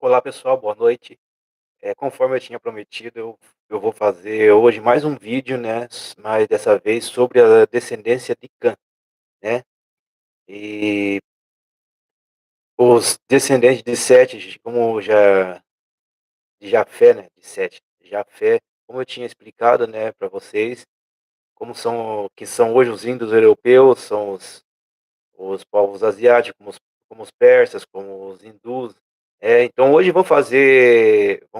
Olá pessoal, boa noite. Conforme eu tinha prometido, eu vou fazer hoje mais um vídeo, né, mas dessa vez sobre a descendência de Cã, né. E os descendentes de Sete, como já de Jafé, né, de Sete, Jafé, como eu tinha explicado, né, para vocês, são hoje os índios europeus, são os povos asiáticos, como os persas, como os hindus. Então hoje vamos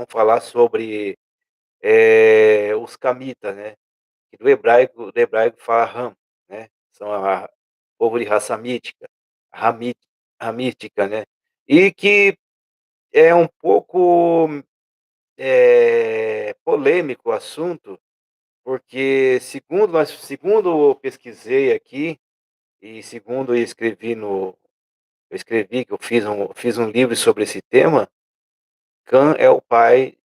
falar sobre, os camitas, né. Que do hebraico fala Ram, né, são a povo de raça mítica, rami ramítica, né, e que é um pouco, polêmico o assunto, porque segundo eu pesquisei aqui, e segundo eu escrevi que eu fiz um livro sobre esse tema, Cã é o pai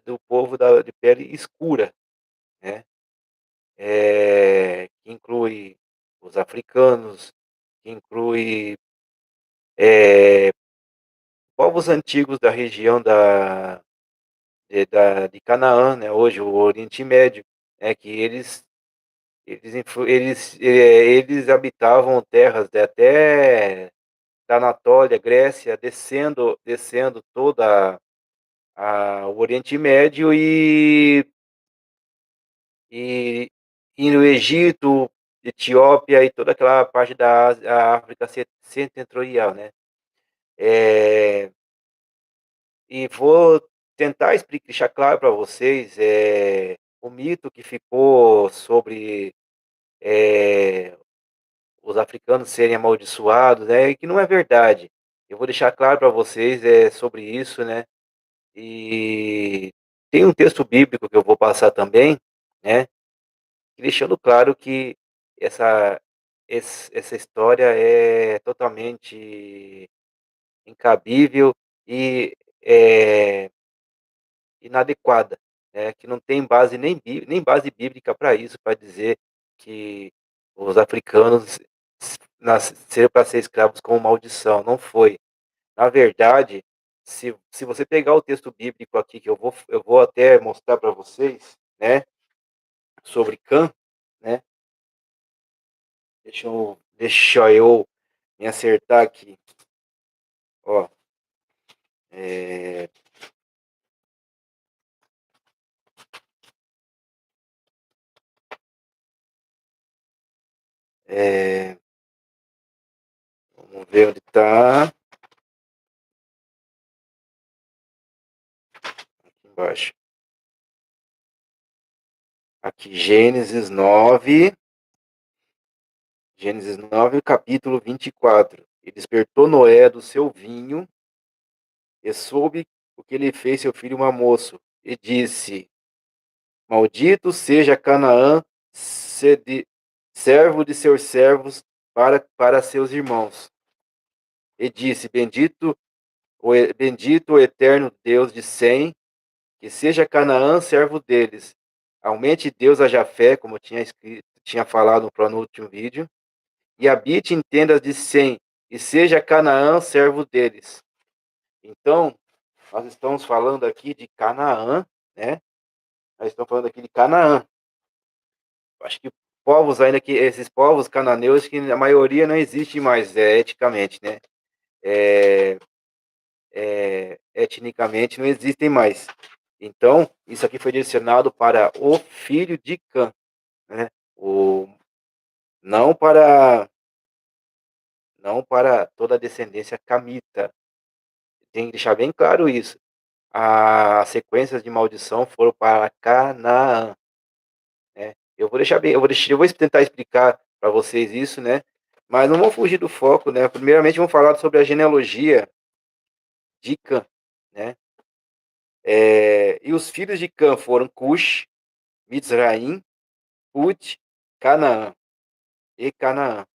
do povo de pele escura, né. Que inclui os africanos, que inclui, eh, povos antigos da região de Canaã, né, hoje o Oriente Médio, que eles habitavam terras de até da Anatólia, Grécia, descendo toda o Oriente Médio e e no Egito, Etiópia e toda aquela parte da Ásia, a África setentrional, né. Eh, e vou tentar deixar claro para vocês, o mito que ficou sobre, eh, os africanos serem amaldiçoados, né, e que não é verdade. Eu vou deixar claro para vocês, sobre isso, né, e tem um texto bíblico que eu vou passar também, né, deixando claro que essa essa história é totalmente incabível e, inadequada, né, que não tem base nem base bíblica para isso, para dizer que os africanos nasceram para ser escravos com maldição, não foi. Na verdade, se você pegar o texto bíblico aqui, que eu vou até mostrar para vocês, né, sobre Cã, né, deixa eu me acertar aqui, ó, eh eh, vamos ver onde está, embaixo. Aqui, Gênesis 9, capítulo 24. E despertou Noé do seu vinho, e soube o que lhe fez seu filho mamoço, e disse: Maldito seja Canaã, servo de seus servos para seus irmãos. E disse: Bendito o eterno Deus de Sem, que seja Canaã servo deles. Aumente Deus a Jafé, como tinha falado no último vídeo, e habite em tendas de Sem, e seja Canaã servo deles. Então, nós estamos falando aqui de Canaã, né? Nós estamos falando aqui de Canaã. Acho que povos ainda que esses povos cananeus que a maioria não existe mais, eticamente, né? Eh Etnicamente não existem mais. Então, isso aqui foi direcionado para o filho de Cã, né? O não para não para toda a descendência camita. Tem que deixar bem claro isso. As sequências de maldição foram para Canaã, né. Eu vou tentar explicar para vocês isso, né, mas não vou fugir do foco, né. Primeiramente vamos falar sobre a genealogia de Cã, né. E os filhos de Cã foram Cush, Mizraim, Put, Canaã e Canaã,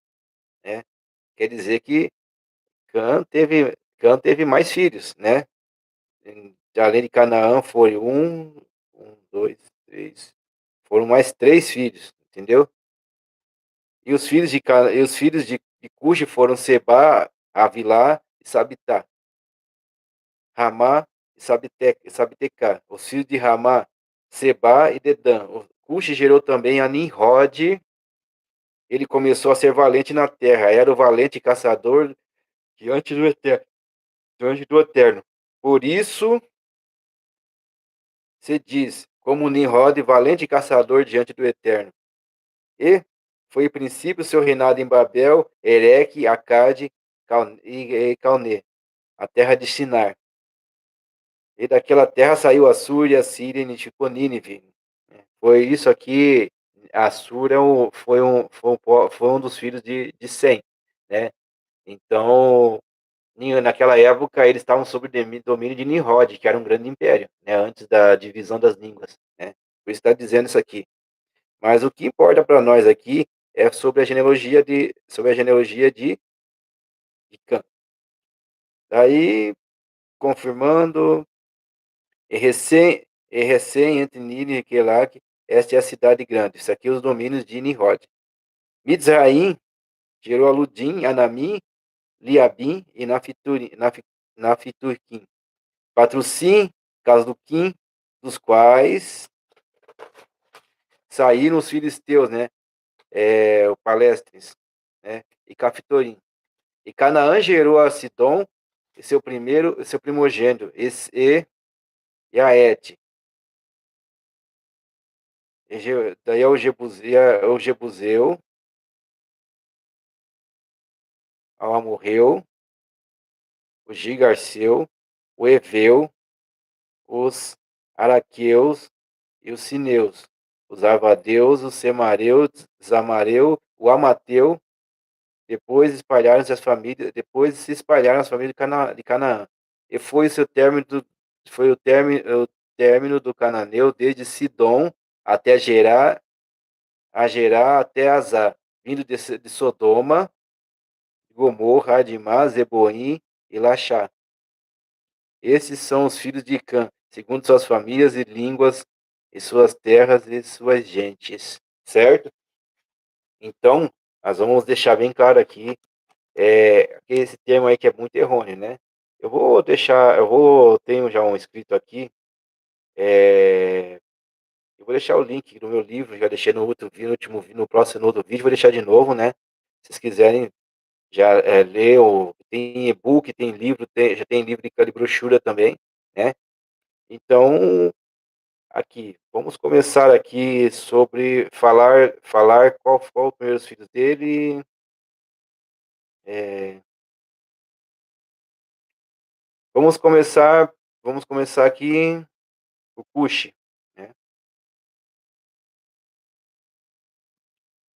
né. Quer dizer que Cã teve mais filhos, né. Além de Canaã foi 2, 3, foram mais 3 filhos, entendeu. E os filhos de Cuxi foram Seba, Avilá e Sabitá. Ramá e Sabteca. Os filhos de Ramá, Sebá e Dedã. O Cuxi gerou também a Nimrod. Ele começou a ser valente na terra. Era o valente caçador diante do Eterno. Diante do Eterno. Por isso, se diz, como Nimrod, valente caçador diante do Eterno. E foi o princípio seu reinado em Babel, Ereque, Acade e Calné, a terra de Sinar. E daquela terra saiu Assur e a Síria e ficou Nínive. Foi isso aqui, Assur foi um dos filhos de Sem, né? Então, naquela época, eles estavam sob o domínio de Nimrod, que era um grande império, né? Antes da divisão das línguas, né? Por isso está dizendo isso aqui. Mas o que importa para nós aqui é sobre a genealogia de Cã. Daí, confirmando, e recém entre Nilo e Quelag, esta é a cidade grande. Isso aqui é os domínios de Nimrod. Mitzraim gerou a Ludim, Anamim, Liabim e Nafiturquim. Patrocim, Casluquim, dos quais saíram os filisteus, né? O Palestres, né? E Caftorim. E Canaã gerou a Sidom, seu primogênito, e a Et. Daí é o Jebuseu, ao Amorreu, o Gigarceu, o Eveu, os Araqueus e os Sineus, os Arvadeus, os Semareus, Zamareu, o Amateu, depois se espalharam as famílias de Canaã. E foi o término do cananeu desde Sidom até Gerá até Azar, vindo de Sodoma, Gomorra, Adimá, Zeboim e Laxá. Esses são os filhos de Cã, segundo suas famílias e línguas, e suas terras e suas gentes. Certo? Então, nós vamos deixar bem claro aqui que esse termo aí que é muito errôneo, né? Tenho já um escrito aqui, eu vou deixar o link do meu livro, já deixei no outro vídeo, no outro vídeo, vou deixar de novo, né? Se vocês quiserem já ler, tem e-book, tem livro, já tem livro de brochura também, né? Então, aqui, vamos começar aqui sobre falar qual os primeiros filhos dele. É, vamos começar aqui o Cuxi, né?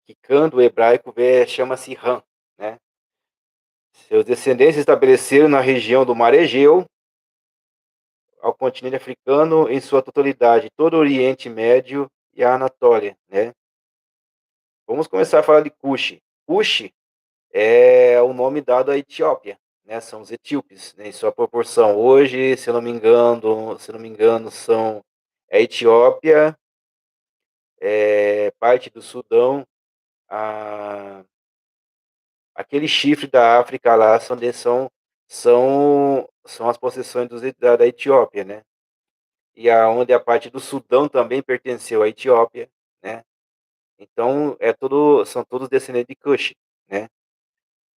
Que cando hebraico chama-se Ram, né? Seus descendentes estabeleceram na região do Mar Egeu, ao continente africano em sua totalidade, todo o Oriente Médio e a Anatólia, né? Vamos começar a falar de Cuxi. Cuxi é o nome dado à Etiópia, né? São os etíopes, né, em sua proporção. Hoje, se não me engano, são a Etiópia, parte do Sudão, aquele chifre da África lá são as possessões da Etiópia, né? E aonde a parte do Sudão também pertenceu à Etiópia, né? Então são todos descendentes de Cush, né?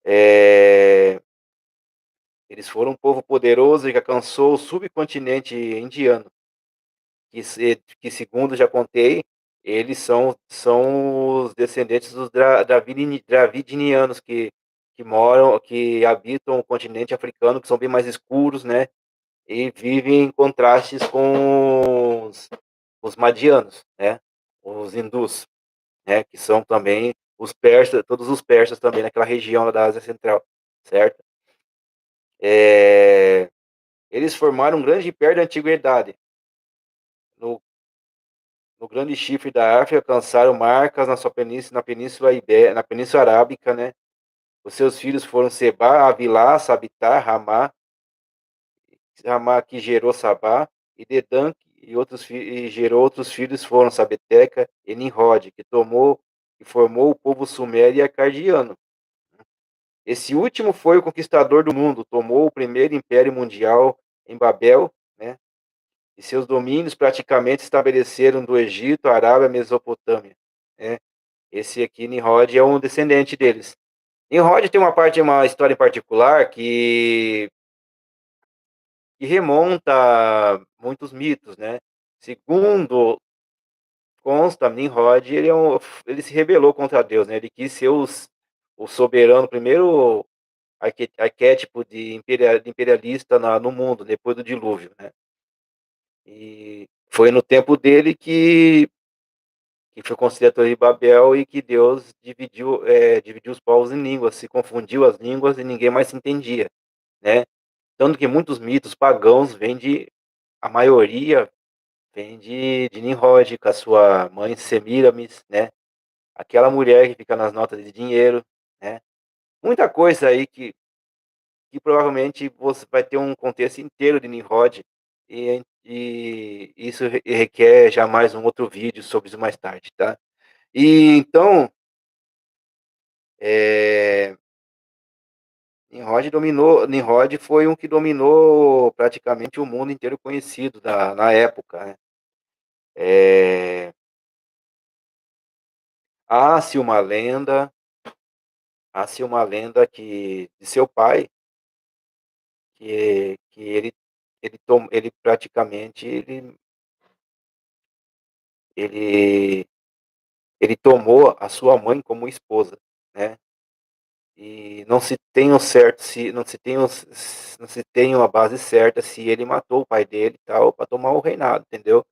É, eles foram um povo poderoso que alcançou o subcontinente indiano, que segundo já contei, eles são os descendentes dos dravidianos que habitam o continente africano, que são bem mais escuros, né? E vivem em contrastes com os madianos, né? Os hindus, né? Que são também os persas, todos os persas também naquela região lá da Ásia Central, certo? Eles formaram um grande império da antiguidade. No, no grande chifre da África, alcançaram marcas na Península Arábica, né? Os seus filhos foram Seba, Avilá, Sabitar, Ramá que gerou Sabá, e Dedã e gerou outros filhos foram Sabeteca e Nimrod, que formou o povo sumério e acardiano. Esse último foi o conquistador do mundo, tomou o primeiro império mundial em Babel, né, e seus domínios praticamente estabeleceram do Egito, Arábia, Mesopotâmia, né. Esse aqui, Nimrod, é um descendente deles. Nimrod tem uma história em particular que remonta a muitos mitos, né. Segundo consta, Nimrod, ele se rebelou contra Deus, né, ele quis ser o soberano, primeiro arquétipo de imperialista no mundo, depois do dilúvio, né. E foi no tempo dele que foi construída a Torre de Babel e que Deus dividiu os povos em línguas, se confundiu as línguas e ninguém mais se entendia, né. Tanto que muitos mitos pagãos a maioria vem de Nimrod, com a sua mãe Semiramis, né, aquela mulher que fica nas notas de dinheiro, né. Muita coisa aí que provavelmente você vai ter um contexto inteiro de Nimrod, e isso requer já mais um outro vídeo sobre isso mais tarde, tá. E então, eh, Nimrod foi um que dominou praticamente o mundo inteiro conhecido na época, né. Eh, há-se uma lenda há-se uma lenda que de seu pai, que ele praticamente ele ele tomou a sua mãe como esposa, né. E não se tem o certo se não se tem os s não se tem uma base certa se ele matou o pai dele e tal, pra tomar o reinado, entendeu.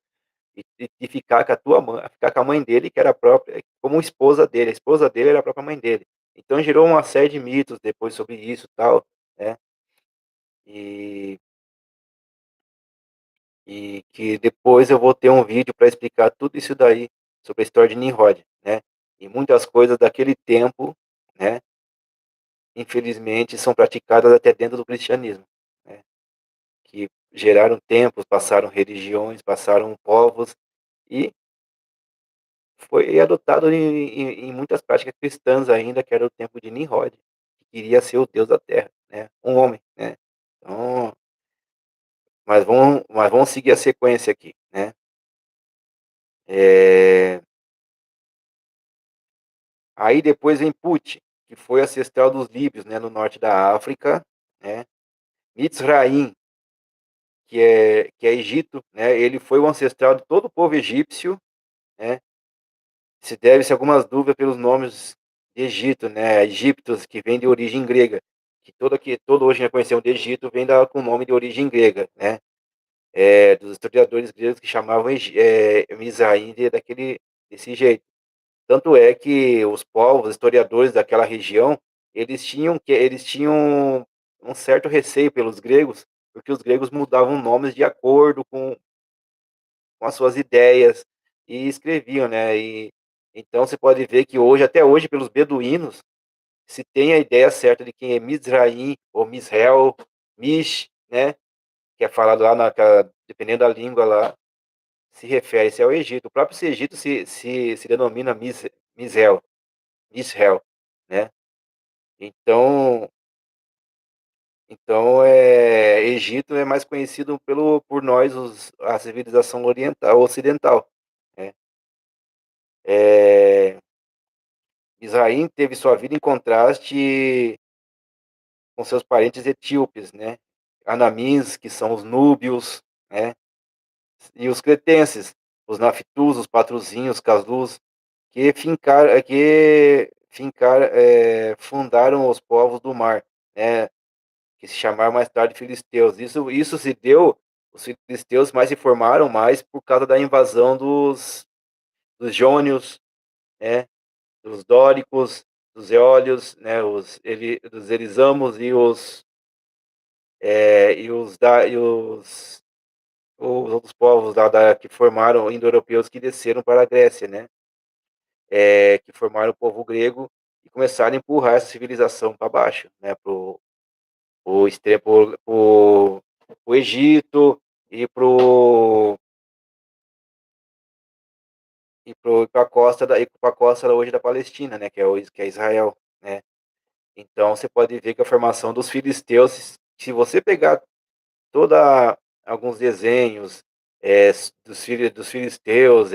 E ficar com a tua mãe ficar com a mãe dele que era a própria como esposa dele, a esposa dele era a própria mãe dele. Então gerou uma série de mitos depois sobre isso, tal, né. E e que depois eu vou ter um vídeo para explicar tudo isso daí, sobre a história de Nimrod, né. E muitas coisas daquele tempo, né, infelizmente são praticadas até dentro do cristianismo, né. Que geraram templos, passaram religiões, passaram povos e foi adotado em muitas práticas cristãs ainda, que era o tempo de Nimrod, que queria ser o deus da terra, né, um homem, né. Então, mas vamos seguir a sequência aqui, né. Eh, aí depois vem Put, que foi ancestral dos líbios, né, no norte da África, né. Mitzraim, que é Egito, né, ele foi o ancestral de todo o povo egípcio, né. Se deve-se algumas dúvidas pelos nomes de Egito, né, egípcios, que vem de origem grega, que todo hoje reconhecemos de Egito vem com nome de origem grega, né, dos historiadores gregos que chamavam Mizraim desse jeito. Tanto é que os povos, historiadores daquela região, eles tinham um certo receio pelos gregos, porque os gregos mudavam nomes de acordo com as suas ideias e escreviam, né, então você pode ver que hoje, até hoje, pelos beduínos, se tem a ideia certa de quem é Mizraim ou Misrael, Mish, né, que é falado lá dependendo da língua lá, se refere-se ao Egito. O próprio Egito se denomina Misrael, Misrael, né. Então Egito é mais conhecido por nós, a civilização oriental ocidental, né. Eh Israim teve sua vida em contraste com seus parentes etíopes, né, anamins, que são os núbios, né, e os cretenses, os naftus, os patruzinhos, caslus, fundaram os povos do mar, né, que se chamaram mais tarde filisteus. Isso se deu os filisteus mais se formaram mais por causa da invasão dos jônios, né, dos dóricos, dos eólios, né, dos erisamos os outros povos lá que formaram indo-europeus que desceram para a Grécia, né, que formaram o povo grego e começaram a empurrar essa civilização para baixo, né, para o Egito e para a costa hoje da Palestina, né, que é Israel, né. Então você pode ver que a formação dos filisteus, se você pegar toda alguns desenhos, dos filisteus,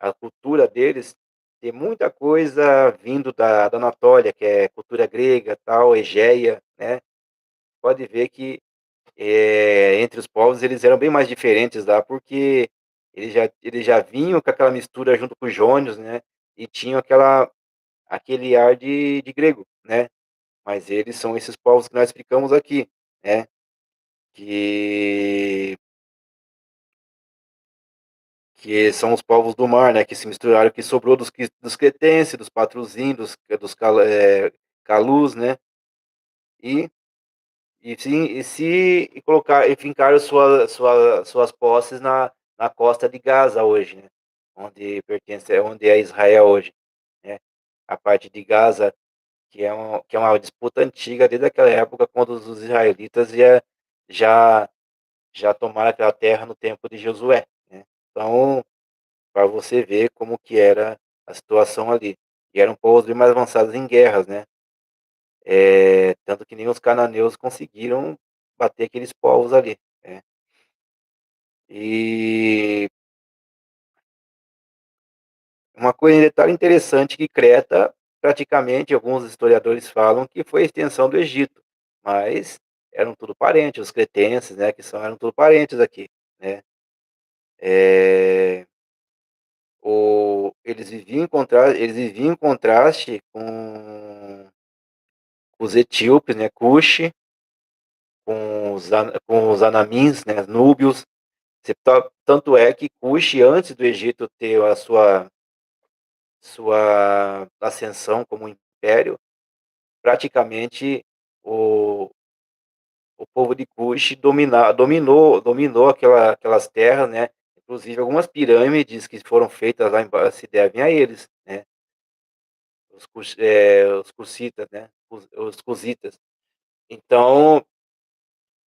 a cultura deles, tem muita coisa vindo da Anatólia, que é cultura grega, tal, Egeia, né. Pode ver que, entre os povos eles eram bem mais diferentes lá, porque eles já vinham com aquela mistura junto com os jônios, né, e tinham aquele ar de grego, né. Mas eles são esses povos que nós explicamos aqui, né, que que são os povos do mar, né, que se misturaram, que sobrou dos cretenses, dos patruzim, calus, né, e e colocar e fincaram suas posses na costa de Gaza hoje, né, onde é Israel hoje, né. A parte de Gaza, que é uma disputa antiga desde aquela época, quando os israelitas já já tomaram aquela terra no tempo de Josué, né. Então, para você ver como que era a situação ali. E eram povos bem mais avançados em guerras, né. Tanto que nem os cananeus conseguiram bater aqueles povos ali, né. E um detalhe interessante que Creta, praticamente, alguns historiadores falam que foi a extensão do Egito, mas eram tudo parentes, os cretenses, né, eram tudo parentes aqui, né. Eh eles viviam em contraste com os etíopes, né, Cuxi, com os anamins, né, núbios. Tanto é que Cuxi, antes do Egito ter a sua ascensão como império, praticamente o o povo de Cuxi dominou aquelas terras, né, inclusive algumas pirâmides que foram feitas lá emba se devem a eles, né. Os cuxitas, né, os cusitas. Então,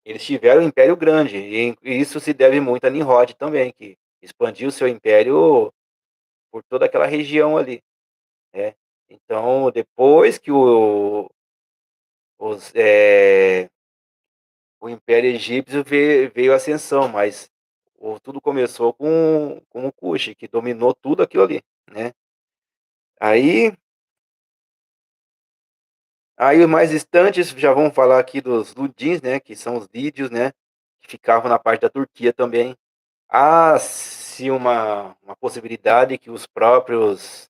eles tiveram um império grande, e isso se deve muito a Nimrod também, que expandiu seu império por toda aquela região ali, né. Então, depois que os, o Império Egípcio veio a ascensão, mas tudo começou com o Cuxi, que dominou tudo aquilo ali, né. Aí Aí os mais distantes já vamos falar aqui dos Ludins, né, que são os lídios, né, que ficavam na parte da Turquia também. Há-se uma possibilidade que os próprios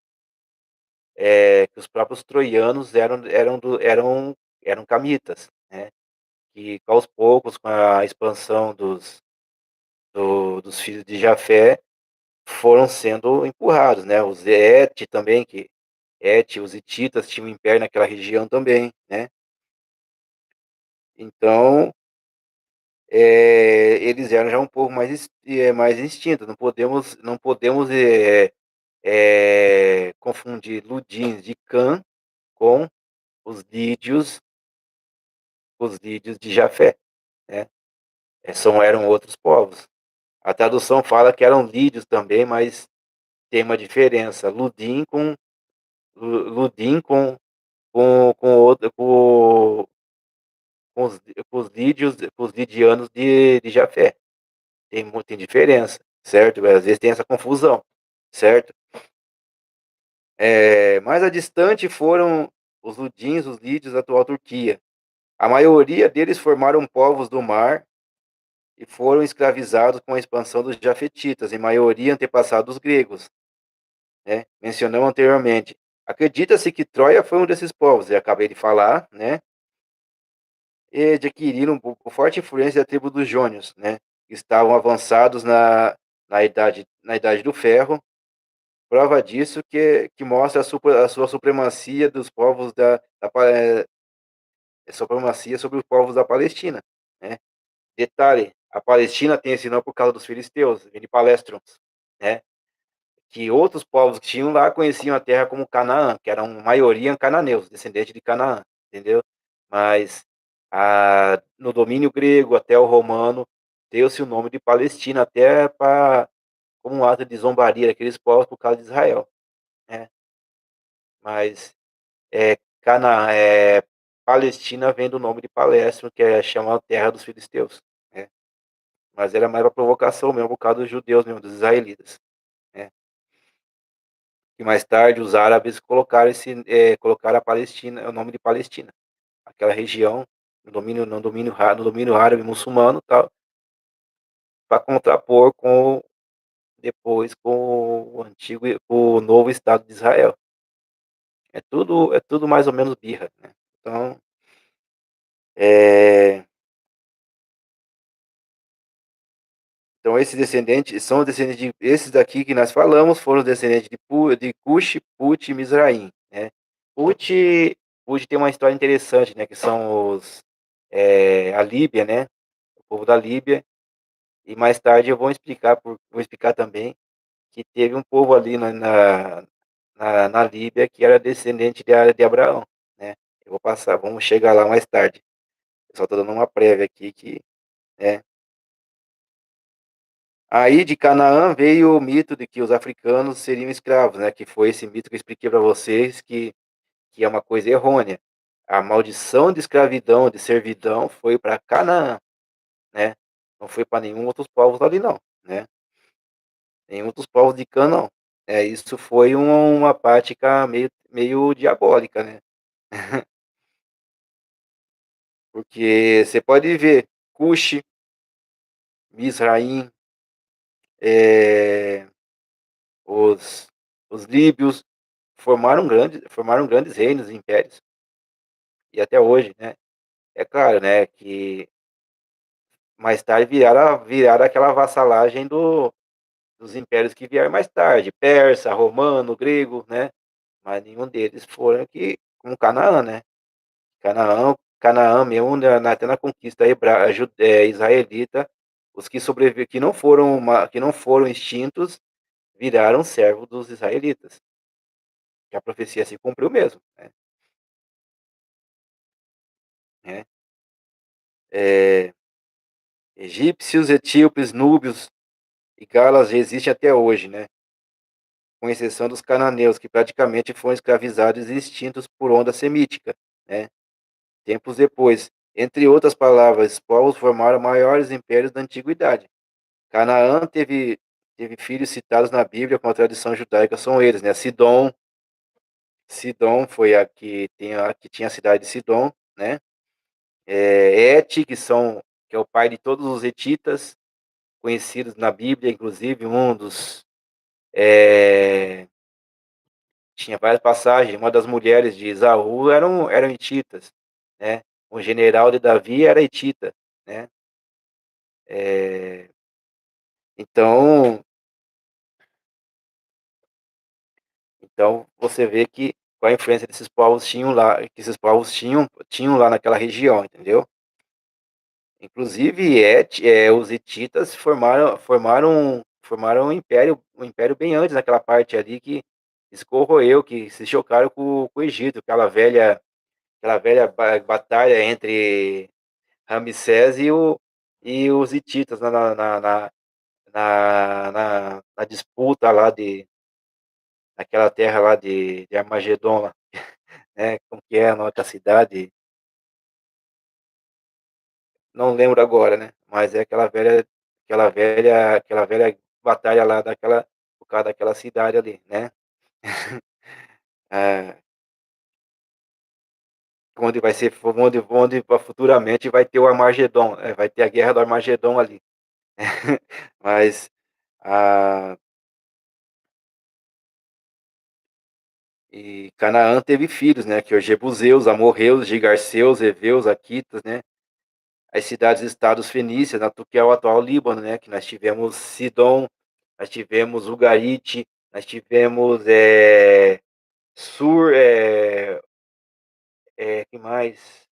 troianos eram camitas, né, que aos poucos, com a expansão dos filhos de Jafé, foram sendo empurrados, né, os Et também, os hititas tinham um império naquela região também, né. Então, eles eram já um pouco mais extintos, não podemos, confundir Ludins de Cã com os lídios os lídios de Jafé, né, eram outros povos. A tradução fala que eram lídios também, mas tem uma diferença, Ludim com outro com os lidianos de Jafé. Tem diferença, certo? Às vezes tem essa confusão, certo? Mais a distante foram os Ludins, os lídios da atual Turquia. A maioria deles formaram povos do mar e foram escravizados com a expansão dos jafetitas, em maioria antepassados gregos, né, mencionamos anteriormente. Acredita-se que Troia foi um desses povos, eu acabei de falar, né, e adquiriram por forte influência da tribo dos jônios, né, que estavam avançados na idade do ferro. Prova disso que mostra a sua supremacia dos povos supremacia sobre os povos da Palestina, né. Detalhe, a Palestina tem esse nome por causa dos filisteus, vem de Palestrons, né, que outros povos que tinham lá conheciam a terra como Canaã, que eram maioria cananeus, descendentes de Canaã, entendeu. Mas, no domínio grego até o romano, deu-se o nome de Palestina até como um ato de zombaria daqueles povos por causa de Israel, né. Mas Palestina vem do nome de Palestro, que chama a terra dos filisteus, né. mas era mais pra provocação mesmo, por causa dos judeus mesmo, dos israelitas, né. E mais tarde os árabes colocaram colocaram a Palestina, o nome de Palestina, aquela região no domínio árabe muçulmano, tal, para contrapor com o antigo e o novo Estado de Israel. É tudo mais ou menos birra, né. Então, eh, então esses descendentes são descendentes de esses daqui que nós falamos foram descendentes de Cuxi, Put e Mizraim, né. Put Put tem uma história interessante, né, que são a Líbia, né, o povo da Líbia, e mais tarde eu vou explicar também que teve um povo ali na Líbia que era descendente de Abraão, né. Vamos chegar lá mais tarde. Eu só tô dando uma prévia aqui que, né. Aí de Canaã veio o mito de que os africanos seriam escravos, né, que foi esse mito que eu expliquei para vocês que é uma coisa errônea. A maldição de escravidão, de servidão foi para Canaã, né, não foi para nenhum outros povos ali não, né, nenhum outros povos de Cã não. Isso foi uma prática meio diabólica, né, porque você pode ver Cuxi, Mizraim, eh os líbios formaram grandes reinos e impérios, e até hoje, né. É claro, né, que mais tarde viraram aquela vassalagem dos impérios que vieram mais tarde, persa, romano, grego, né, mas nenhum deles foram aqui como Canaã, né. Canaã mesmo, até na conquista israelita, os que não foram extintos, viraram servo dos israelitas, que a profecia se cumpriu mesmo, né. Eh, Egípcios, etíopes, núbios e galas existem até hoje, né, com exceção dos cananeus, que praticamente foram escravizados e extintos por onda semítica, né, tempos depois. Entre outras palavras, povos formaram maiores impérios da antiguidade. Canaã teve filhos citados na Bíblia com a tradição judaica, são eles, né, Sidom foi a que tinha a cidade de Sidom, né, Et, que é o pai de todos os hetitas, conhecidos na Bíblia, inclusive eh, tinha várias passagens, uma das mulheres de Esaú eram hititas, né, o general de Davi era hitita, né, eh, então você vê que qual a influência desses povos tinham lá naquela região, entendeu. Inclusive os hititas formaram um império bem antes naquela parte ali que que se chocaram com o Egito, aquela velha batalha entre Ramsés e os hititas na disputa lá naquela terra lá de Armagedon lá, né, como que é a nome da cidade? Não lembro agora, né, mas é aquela velha batalha lá por causa daquela cidade ali, né. Eh, onde futuramente vai ter o Armagedon, vai ter a guerra do Armagedon ali. Mas, ah, e Canaã teve filhos, né, que é os Jebuseus, Amorreus, Gigarseus, Heveus, Akitas, né, as cidades-estados fenícias, que é o atual Líbano, né, que nós tivemos Sidom, nós tivemos Ugarite, nós tivemos, Sur, que mais?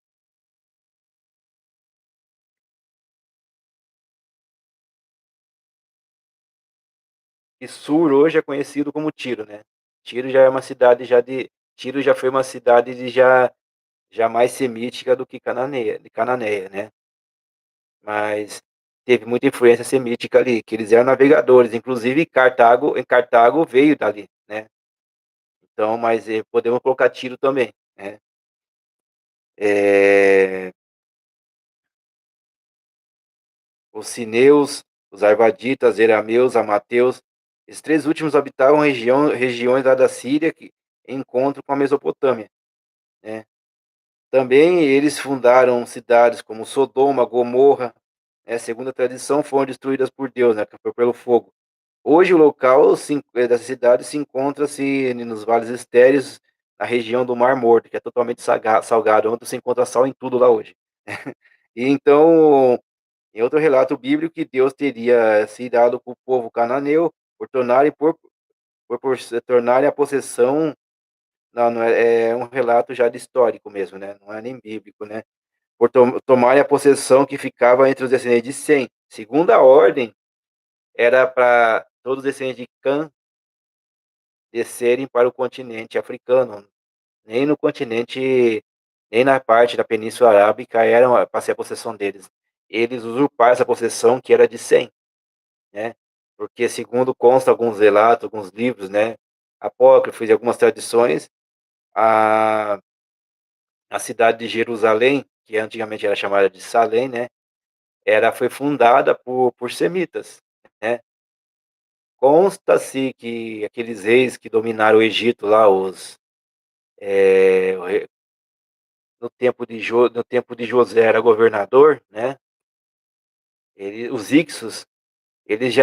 E Sur hoje é conhecido como Tiro, né. Tiro já é uma cidade já de Tiro já foi uma cidade já mais semítica do que Cananeia, né. Mas teve muita influência semítica ali, que eles eram navegadores, inclusive Cartago veio dali, né. Então, mas, podemos colocar Tiro também, né. Eh, os sineus, os arvaditas, erameus, amateus. Esses 3 últimos habitavam regiões lá da Síria que em encontro com a Mesopotâmia, né. Também eles fundaram cidades como Sodoma, Gomorra, segundo a tradição foram destruídas por Deus, né, que foi pelo fogo. Hoje o local dessa cidade se encontra-se nos vales estéreis, na região do Mar Morto, que é totalmente salgado, onde você encontra sal em tudo lá hoje. E então, em outro relato bíblico, que Deus teria se dado para o povo cananeu por se tornarem a possessão. Não, não é um relato já de histórico mesmo, né, não é nem bíblico, né. Por tomarem a possessão que ficava entre os descendentes de Sem. Segundo a ordem, era para todos os descendentes de Cã descerem para o continente africano, nem no continente nem na parte da Península Arábica era para ser a possessão deles. Eles usurparam essa possessão que era de Sem, né, porque segundo consta alguns relatos, alguns livros, né, apócrifos e algumas tradições, a a cidade de Jerusalém, que antigamente era chamada de Salém, né, foi fundada por semitas, né. Consta-se que aqueles reis que dominaram o Egito lá, o rei no tempo de José era governador, né, os Hicsos, eles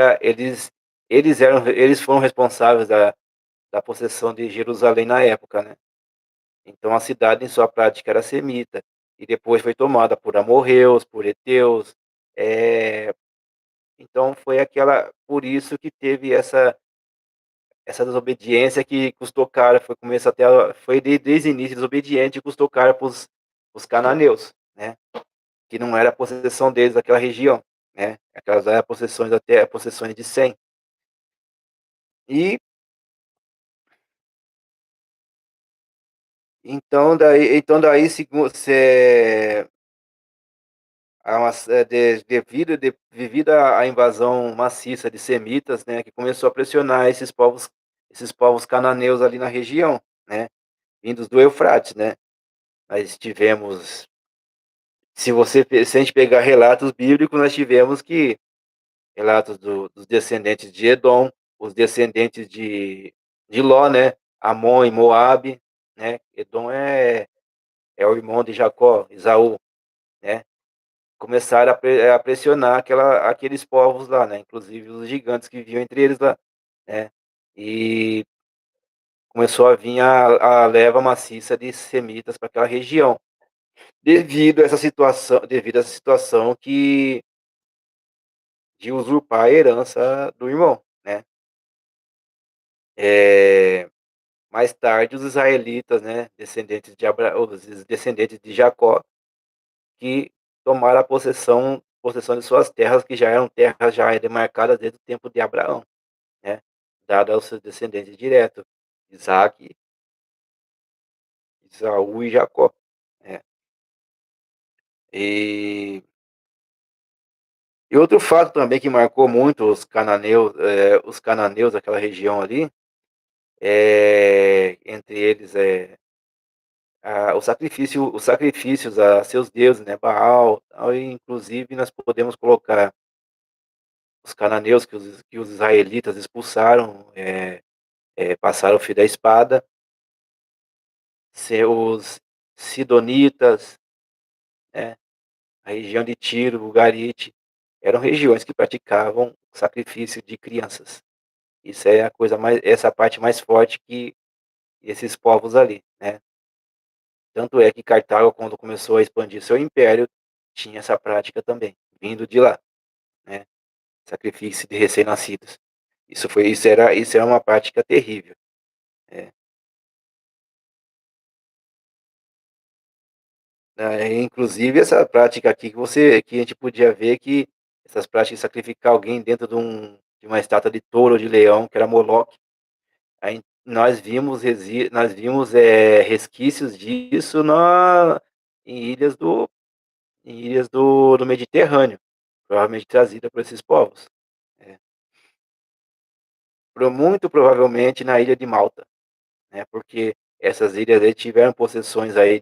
foram responsáveis da possessão de Jerusalém na época, né. Então a cidade em sua prática era semita, e depois foi tomada por amorreus, por heteus, eh, então foi aquela por isso que teve essa desobediência que custou caro, foi começo até foi desde o início desobediente e custou caro para os cananeus, né, que não era a possessão deles daquela região, né, aquelas eram possessões até possessões de Sem. E então daí há uma se de devido à invasão maciça de semitas, né, que começou a pressionar esses povos cananeus ali na região, né, vindos do Eufrates, né. Nós tivemos se a gente pegar relatos bíblicos, nós tivemos que relatos dos descendentes de Edom, os descendentes de Ló, né, Amon e Moabe, né, Edom é o irmão de Jacó, Esaú, né, começaram a pressionar aqueles povos lá, né, inclusive os gigantes que viviam entre eles lá, né, e começou a vir a leva maciça de semitas para aquela região, devido a essa situação que de usurpar a herança do irmão, né. Eh, Mais tarde os israelitas, né, os descendentes de Jacó, que tomaram a possessão de suas terras, que já eram terras já demarcadas desde o tempo de Abraão, né, dada aos seus descendentes diretos, Isaque, Esaú e Jacó, né. E outro fato também que marcou muito os cananeus daquela região ali, entre eles, os sacrifícios a seus deuses, né, Baal, tal, e inclusive nós podemos colocar os cananeus que os israelitas expulsaram, passaram o fio da espada, seus sidonitas, né, a região de Tiro, Ugarite, eram regiões que praticavam sacrifício de crianças. Isso é a coisa mais essa é a parte mais forte que esses povos ali, né. Tanto é que Cartago, quando começou a expandir seu império, tinha essa prática também, vindo de lá, né, sacrifício de recém-nascidos. Isso era uma prática terrível. É. Inclusive essa prática aqui que a gente podia ver que essas práticas de sacrificar alguém dentro de uma estátua de touro ou de leão, que era Moloque, aí nós vimos resquícios disso na em ilhas do em ilhas do Mediterrâneo, provavelmente trazida por esses povos. É. Muito provavelmente na ilha de Malta, né, porque essas ilhas aí tiveram possessões aí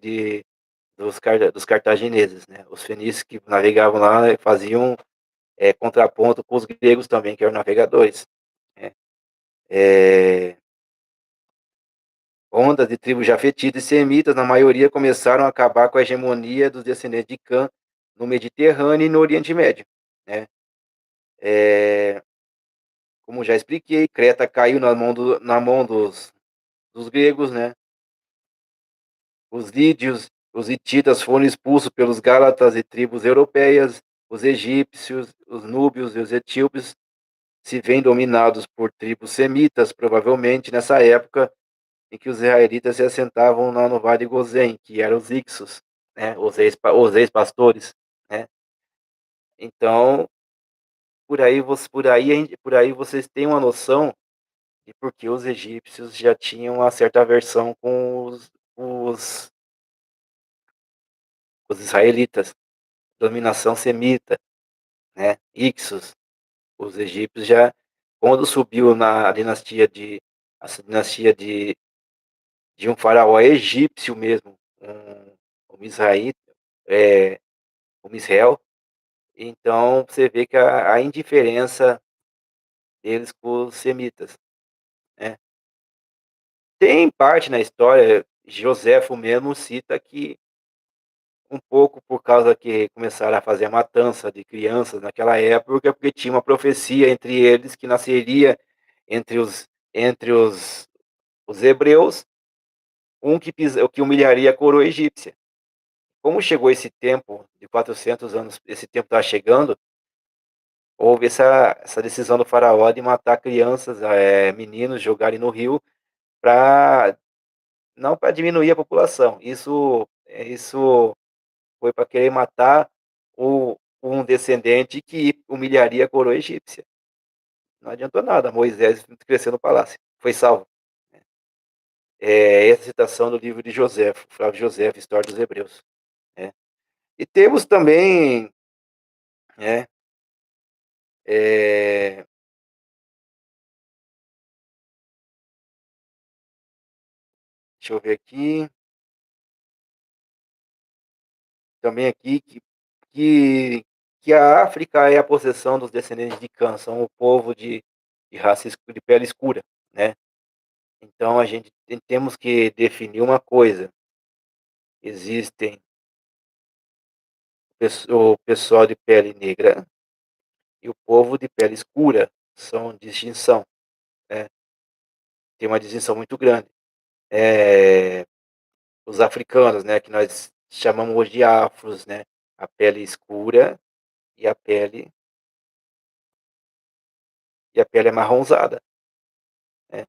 dos cartagineses, né, os fenícios que navegavam lá faziam contraponto com os gregos também, que eram navegadores, né. Eh, Ondas de tribos jafetitas e semitas, na maioria, começaram a acabar com a hegemonia dos descendentes de Cã no Mediterrâneo e no Oriente Médio, né. Eh, Como já expliquei, Creta caiu na mão dos gregos, né. Os lídios, os hititas foram expulsos pelos gálatas e tribos europeias, os egípcios, os núbios e os etíopes se veem dominados por tribos semitas, provavelmente nessa época em que os israelitas se assentavam lá no Vale de Gozém, que eram os Ixos, né, os ex-pastores, né. Então, por aí vocês têm uma noção de por que os egípcios já tinham uma certa aversão com os os israelitas, dominação semita, né, Ixos. Os egípcios já quando subiu na dinastia de essa dinastia de um faraó egípcio mesmo, um israelita, eh, um Israel, então você vê que a indiferença deles com os semitas, né. Tem parte na história, Joséfo mesmo cita que um pouco por causa que começaram a fazer a matança de crianças naquela época, porque tinha uma profecia entre eles que nasceria entre os hebreus, que humilharia a coroa egípcia. Como chegou esse tempo de 400 anos, esse tempo está chegando, houve essa decisão do faraó de matar crianças, meninos, jogarem no rio, para não para diminuir a população, isso foi para querer matar um descendente que humilharia a coroa egípcia. Não adiantou nada, Moisés cresceu no palácio, foi salvo. Essa citação do livro de Joséfo, Flávio Josefo, História dos Hebreus, né. E temos também, né, eh, deixa eu ver aqui, também aqui que que a África é a possessão dos descendentes de Cã, são o povo de raça de pele escura, né. Então a gente temos que definir uma coisa, existem o pessoal de pele negra e o povo de pele escura, são distinção, né, tem uma distinção muito grande. Eh, os africanos, né, que nós chamamos hoje de afros, né, a pele escura e a pele amarronzada, né.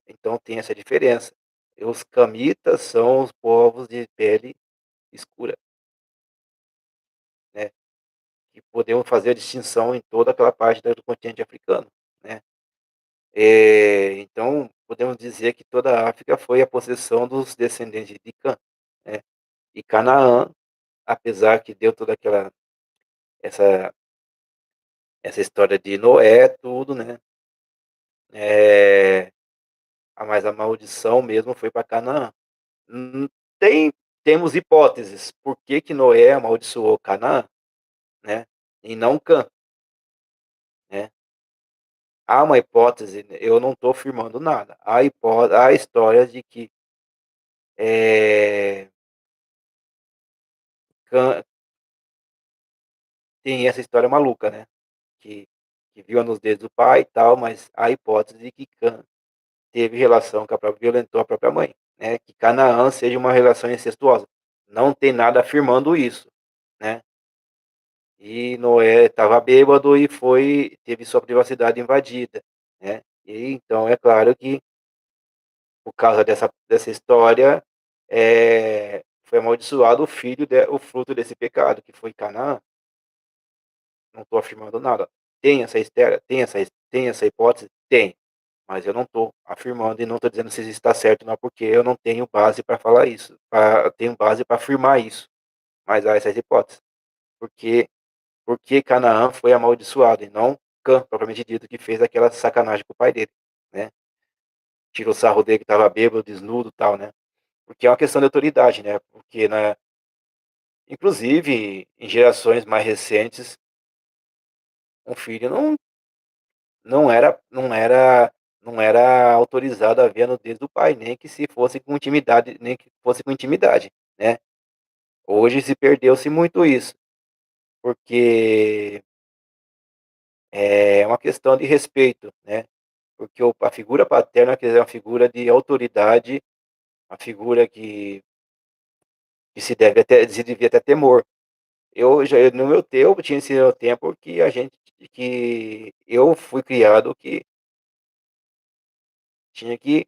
Então tem essa diferença. E os camitas são os povos de pele escura, né, que podemos fazer a distinção em toda aquela parte do continente africano, né. Então podemos dizer que toda a África foi a possessão dos descendentes de Cã, né. E Canaã, apesar que deu toda aquela essa essa história de Noé, tudo, né, eh, mas a maldição mesmo foi para Canaã. Hum, tem temos hipóteses, por que que Noé amaldiçoou Canaã, né, e não Cã, né. Há uma hipótese, né, eu não estou afirmando nada, há histórias de que, eh, Cã tem essa história maluca, né, que que viu nos dedos do pai e tal, mas há hipótese de que Cã teve relação com a própria violentou a própria mãe, né, que Canaã seja uma relação incestuosa. Não tem nada afirmando isso, né. E Noé estava bêbado e teve sua privacidade invadida, né. E então é claro que, por causa dessa história, foi amaldiçoado o fruto desse pecado, que foi Canaã. Não estou afirmando nada. Tem essa história? Tem essa hipótese? Tem, mas eu não estou afirmando e não estou dizendo se isso está certo ou não, porque eu não tenho base para falar isso, tenho base para afirmar isso, mas há essas hipóteses. Porque porque Canaã foi amaldiçoado e não Cã, propriamente dito, que fez aquela sacanagem com o pai dele, né. Tirou sarro dele que estava bêbado, desnudo, tal, né. Porque é uma questão de autoridade, né, porque, né, Inclusive, em gerações mais recentes, um filho não era autorizado a ver a nudez do pai, nem que se fosse com intimidade, nem que fosse com intimidade, né. Hoje se perdeu-se muito isso, porque é uma questão de respeito, né, porque a figura paterna, quer dizer, é uma figura de autoridade, uma figura que se devia ter temor. Eu já no meu tempo, tinha esse meu tempo que eu fui criado que tinha que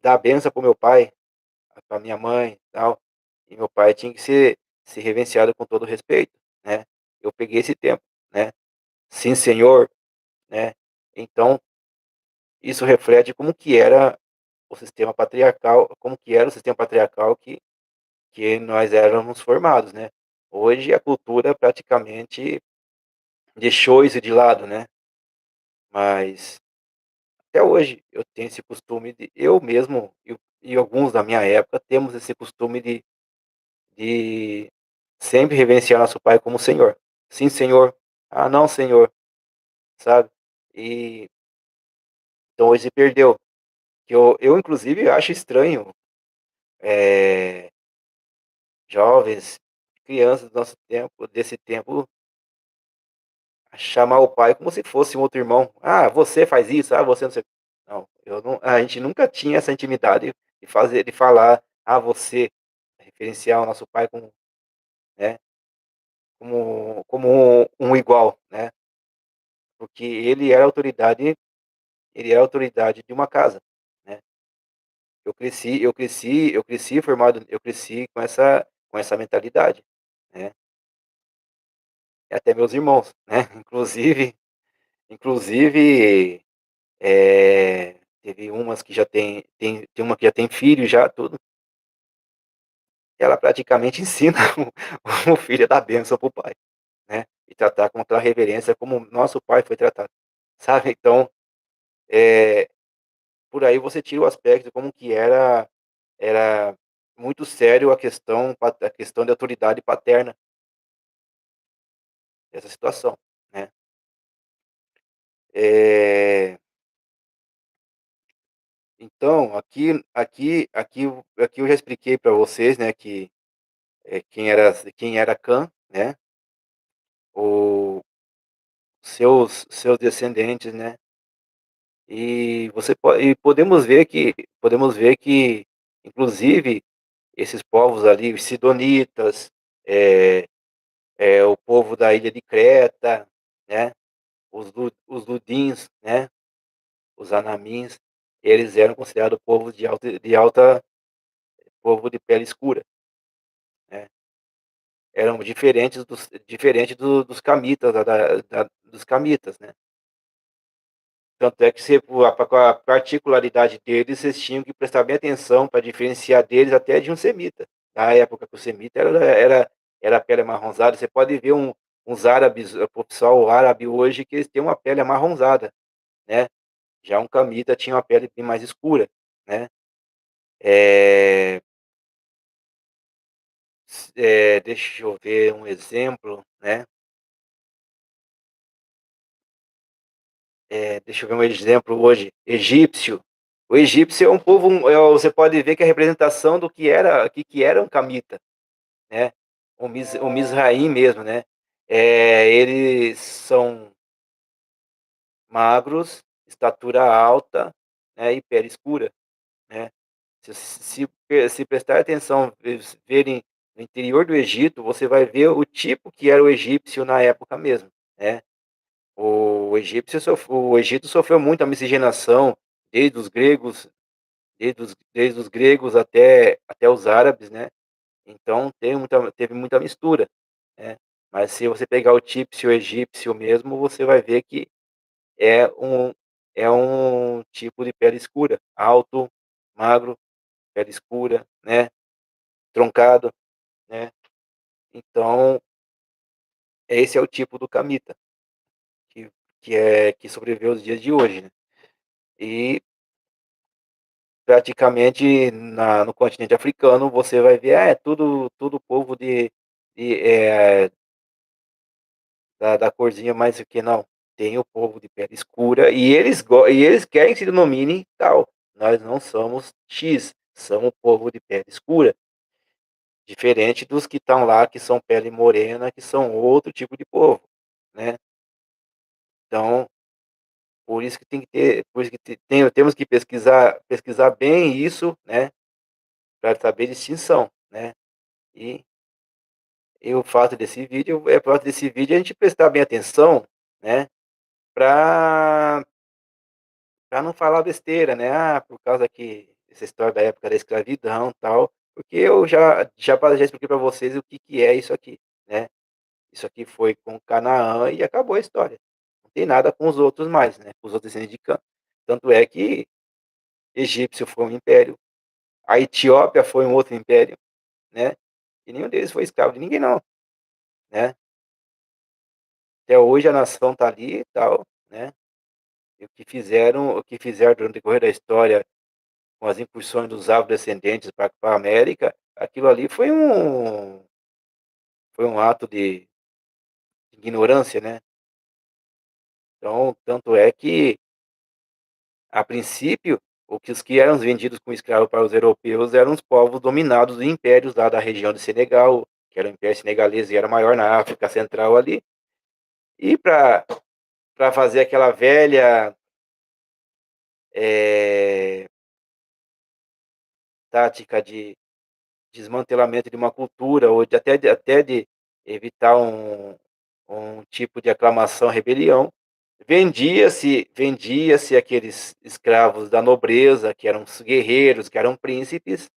dar a benção para o meu pai, para minha mãe, e tal, e meu pai tinha que ser reverenciado com todo respeito, né. Eu peguei esse tempo, né. "Sim, senhor", né. Então, isso reflete como que era o sistema patriarcal que nós éramos formados, né. Hoje a cultura praticamente deixou isso de lado, né, mas até hoje eu tenho esse costume de eu mesmo e alguns da minha época temos esse costume de sempre reverenciar nosso pai como senhor. "Sim, senhor". "Ah, não, senhor", sabe. E então hoje se perdeu. Que eu inclusive acho estranho, eh, jovens, crianças do nosso tempo desse tempo, chamar o pai como se fosse um outro irmão. "Ah, você faz isso, ah, você não sei", não, eu não, a gente nunca tinha essa intimidade de falar: "Ah, você", referenciar o nosso pai como, né, como um igual, né, porque ele era autoridade de uma casa, né. Eu cresci com essa mentalidade, né. E até meus irmãos, né, inclusive, teve umas que já tem uma que já tem filho já tudo, ela praticamente ensina o filho a dar bênção para o pai, né, e tratar com aquela reverência como nosso pai foi tratado, sabe. Então, eh, por aí você tira o aspecto como que era muito sério a questão de autoridade paterna dessa situação, né. Eh, então aqui eu já expliquei para vocês, né, que quem era Cã, né, os seus descendentes, né, e podemos ver que inclusive esses povos ali, os sidonitas, eh o povo da ilha de Creta, né, os ludins, né, os anamins, eles eram considerados povo de pele escura, né. Eram diferente dos camitas, dos camitas, né. Tanto é que você com a particularidade deles, vocês tinham que prestar bem atenção para diferenciar deles até de um semita. Na época que o semita era a pele amarronzada, você pode ver uns árabes, o pessoal árabe hoje que eles têm uma pele amarronzada, né. Já um camita tinha uma pele bem mais escura, né. Eh, deixa eu ver um exemplo, né. Deixa eu ver um exemplo hoje, egípcio. O egípcio é um povo você pode ver que a representação do que era um camita, né, o Mizraim mesmo, né. Eles são magros, estatura alta, né, e pele escura, né. Se prestar atenção, verem no interior do Egito, você vai ver o tipo que era o egípcio na época mesmo, né. O Egito sofreu muita miscigenação, desde os gregos desde os gregos até os árabes, né, então teve muita mistura, né. Mas se você pegar o típcio egípcio mesmo, você vai ver que é um é um tipo de pele escura, alto, magro, pele escura, né, troncado, né. Então, esse é o tipo do camita, que sobreviveu aos dias de hoje, né. E praticamente no continente africano você vai ver, é tudo povo da corzinha mais o que não, tem o povo de pele escura e eles querem que se denomine tal. Nós não somos X, somos o povo de pele escura, diferente dos que estão lá, que são pele morena, que são outro tipo de povo, né. Então, por isso que tem que ter por isso que temos que pesquisar bem isso, né, para saber distinção, né. E o fato desse vídeo a gente prestar bem atenção, né, para não falar besteira, né, por causa que essa história da época da escravidão, tal, porque eu já expliquei para vocês o que que é isso aqui, né. Isso aqui foi com Canaã e acabou a história. Não tem nada com os outros mais, né, com os outros descendentes de Cã. Tanto é que egípcio foi um império, a Etiópia foi um outro império, né, e nenhum deles foi escravo de ninguém não, né. Até hoje a nação tá ali e tal, né, e o que fizeram durante o decorrer da história com as incursões dos afrodescendentes para a América, aquilo ali foi um ato de ignorância, né. Então, tanto é que, a princípio, os que eram vendidos como escravo para os europeus eram os povos dominados em impérios lá da região de Senegal, que era o Império Senegalês e era maior na África Central ali, e para fazer aquela velha, eh, tática de desmantelamento de uma cultura ou de evitar um tipo de aclamação, rebelião, vendia-se aqueles escravos da nobreza, que eram os guerreiros, que eram príncipes,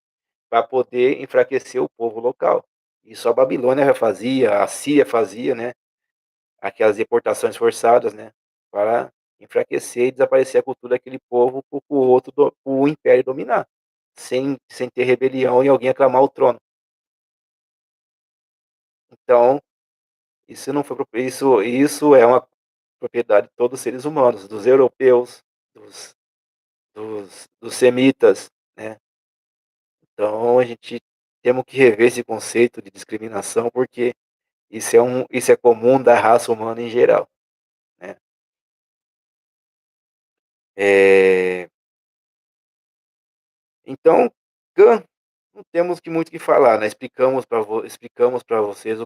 para poder enfraquecer o povo local. Isso a Babilônia já fazia, a Síria fazia, né, aquelas deportações forçadas, né, para enfraquecer e desaparecer a cultura daquele povo para o império dominar, sem ter rebelião e alguém aclamar o trono. Então, isso não foi isso é uma propriedade de todos os seres humanos, dos europeus, dos dos semitas, né. Então a gente temos que rever esse conceito de discriminação, porque isso é comum da raça humana em geral, né. Eh, então, Cã, não temos que muito o que falar, né, explicamos para vocês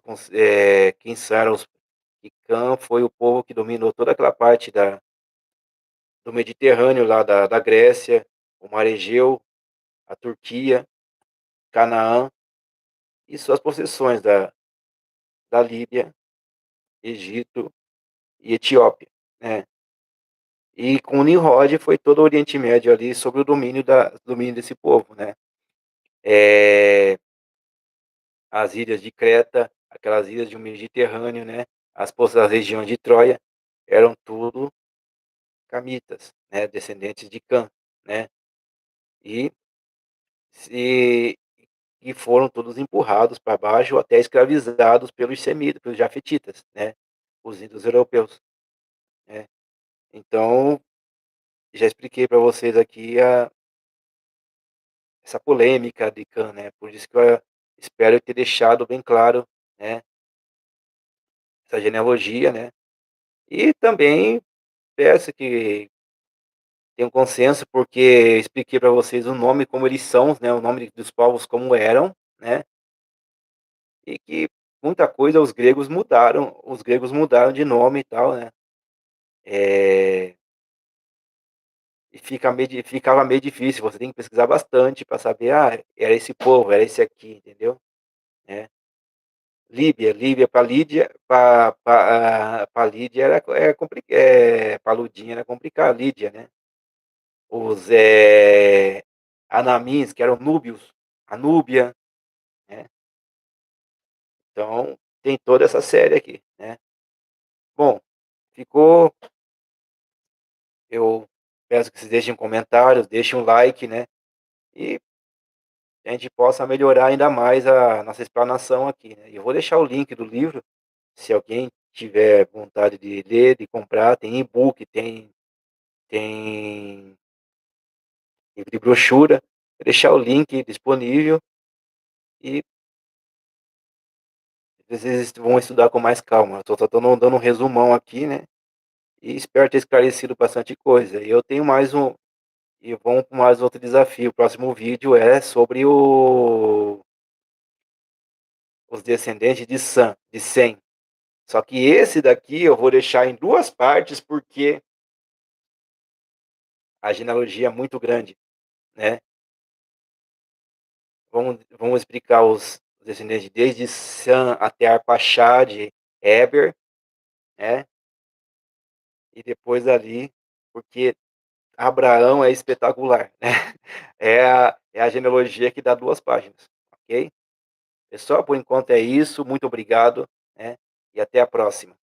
quem eram os que Cã foi o povo que dominou toda aquela parte do Mediterrâneo lá da Grécia, o Mar Egeu, a Turquia, Canaã e suas possessões da Líbia, Egito e Etiópia, né. E com Nimrod foi todo o Oriente Médio ali sob o domínio desse povo, né. Eh, as ilhas de Creta, aquelas ilhas do Mediterrâneo, né, as regiões de Troia, eram tudo camitas, né, descendentes de Cã, né. E se foram todos empurrados para baixo ou até escravizados pelos semitas, pelos jafetitas, né, os índios europeus, né. Então, já expliquei para vocês aqui essa polêmica de Khan, né, por isso que eu espero ter deixado bem claro, né, essa genealogia, né, e também peço que tenham consenso, porque expliquei para vocês o nome como eles são, né, o nome dos povos como eram, né, e que muita coisa os gregos mudaram de nome e tal, né, eh, e ficava meio difícil, você tem que pesquisar bastante para saber, era esse povo, era esse aqui, entendeu, né. Líbia para Lídia para Lídia para Ludinha era complicado, Lídia, né. Os, Anamins, que eram núbios, a Núbia, né. Então, tem toda essa série aqui, né. Bom, ficou eu peço que vocês deixem comentários, deixem um like, né, e a gente possa melhorar ainda mais a nossa explanação aqui, né. E eu vou deixar o link do livro, se alguém tiver vontade de ler, de comprar, tem e-book, tem livro de brochura, vou deixar o link disponível e vocês vão estudar com mais calma. Eu tô só dando um resumão aqui, né, e espero ter esclarecido bastante coisa. E eu tenho mais um e vamos para mais outro desafio. O próximo vídeo é sobre os descendentes de Sem. Só que esse daqui eu vou deixar em 2 partes, porque a genealogia é muito grande, né. Vamos explicar os descendentes desde Sam até Arpaxade, Eber, né, e depois ali, porque Abraão é espetacular, né. É a genealogia que dá 2 páginas, ok? Pessoal, por enquanto é isso, muito obrigado, né, e até a próxima.